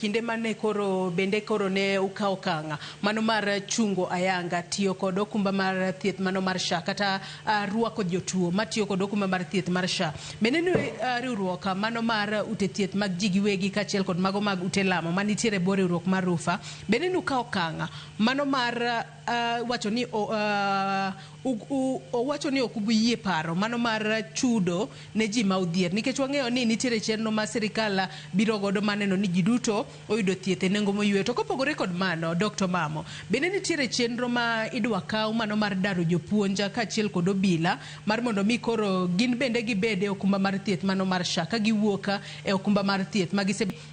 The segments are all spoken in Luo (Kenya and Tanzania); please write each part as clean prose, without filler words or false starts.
Kinde mane koro bende koro ne ukawo okang' mano mar chungo ayanga tiyo kod okumba mar thieth mano mar SHA kata rwako jotuo matiyo kod okumba mar thieth mar SHA. Bende ni riwruok mano mar ute thieth mag ji giwegi kaachiel kod mago mag ute lamo manitiere bor riwruok mar Rufa. Bende ni ukawo okang' mano mar wacho ni owacho ni ok ubiyie paro mano mar chudo ne ji ma udhier nikech wang'eyo ni nitiere chenro ma sirikal biro godo maneno ni ji duto oyudo thieth e nengo moywe. To kopogore kod mano, Dr. Omamo, bende nitiere chenro ma idwa kaw mano mar daro jopuonj kaachiel kod obila mar mondo mi koro gin bende gibede okumba mar thieth mano mar SHA ka giwuok e okumba mar thieth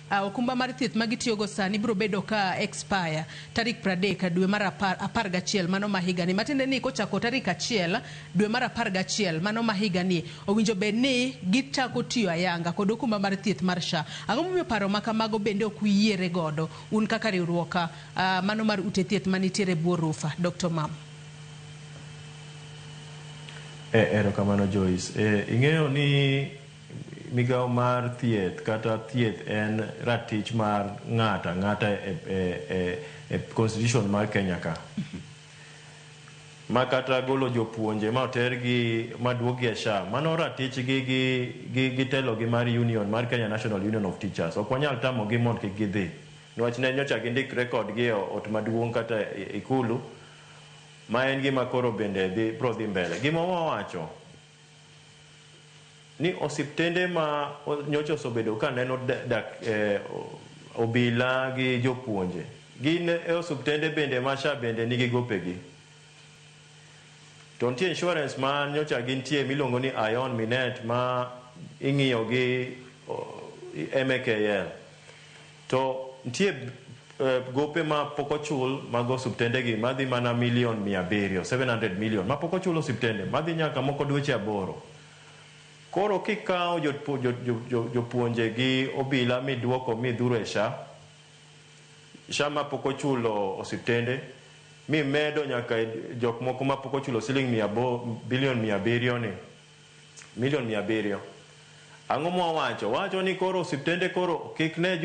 okumba mar thieth magitiyogo sani biro bedo ka expire tarik 30 dwe mar 11 mano ma higani. Matiende ni kochako tarik 1 dwe mar 11 mano ma higani owinjo bed ni gichako tiyo ayanga kod okumba mar thieth mar SHA. Ang'o momiyo paro ma kamago bende ok uyiere godo un kaka riwruok mano mar ute thieth manitiere bwo Rufa, Dr. Omamo? Erokamano Joyce. Ing'eyo ni migawo mar thieth kata thieth en ratich mar ng'ata e constitution mar Kenya ka. Ma kata golo jopuonje ma otergi maduogi e SHA, mano ratich gi telo gi mar union mar Kenya National Union of Teachers. Ok wanyal tamo gi mondo kik gidhi. Niwach ne nyocha gindik rekod gi ot maduong' kata ikulu ma en gima koro bende biro dhi mbele. Gima wawacho ni osiptende ma nyocha osebedo ka neno obila gi jopuonje. Gin e osiptende bende ma SHA bende nigi gopegi. To nitie insurance ma nyocha gintie miluongo ni Ion Minet ma ing'iyo gi MKL. To nitie gope ma pok ochul mag osiptende gi madhi mana milion 700, 700 million ma pok ochul osiptende madhi nyaka moko dweche 8. Koro kikawo jopuonje gi obila midwoko midhuro e SHA ma pok ochulo osiptende mi medo nyaka jok moko ma pok ochulo siling bilion 700 ni milion 700. Ang'o mwawacho? Wacho ni koro osiptende koro kik ne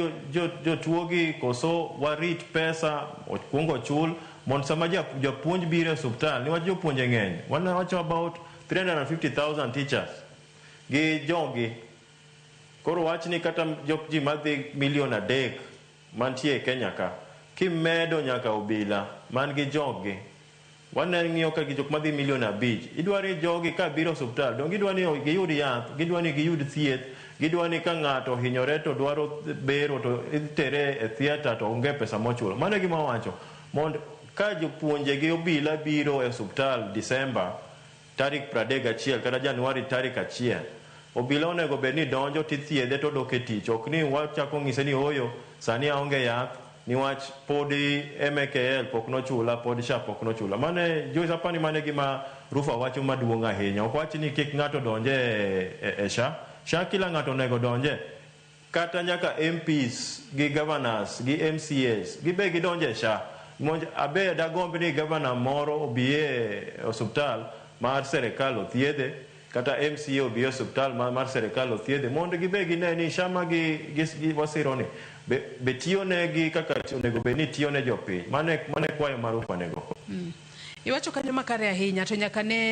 jotuo gi koso warit pesa okuongo chul mondo sama japuonj biro e osiptal niwach jopuonje ng'eny. Wacho about 350,000 teachers gi jogi. Koro wach ni kata ji madhi milion 3 mantie e Kenya ka kimedo nyaka obila man gi jogi wanang'iyo ka gi jok madhi milion 5 idwari jogi ka biro osiptal dong gidwani giyud yath, gidwani giyud thieth, gidwani ka ng'ato hinyore to dwaro bero to itere e theater to onge pesa mochulo. Mano gima wacho mondo ka jopuonje gi obila biro e osiptal Disemba tarik 31 kata Januari tarik 1, obila onego bed ni donjo tithiedhe to dok e tich. Ok ni wachako ng'ise ni oyo sani aonge yath niwach podi MKL pok nochula, podi SHA pok nochula. Mane Joyce apani mane gima Rufa wacho maduong' ahinya. Ok wach ni kik ng'ato donje e SHA. SHA kila ng'ato onego donje. Kata nyaka MPs gi governors gi MCAs gibe gidonje e SHA. Abe dagombi ni governor moro obiye osiptal mar serikal othiedhe kata MCA obiye osiptal mar serikal othiedhe mondo gibe gine ni SHA ma gi wasiro ni be tiyo negi kaka onego bed ni tiyo ne jopiny. Mane kwayo mar Rufa nego. Iwacho kanyo makare ahinya to nyaka ne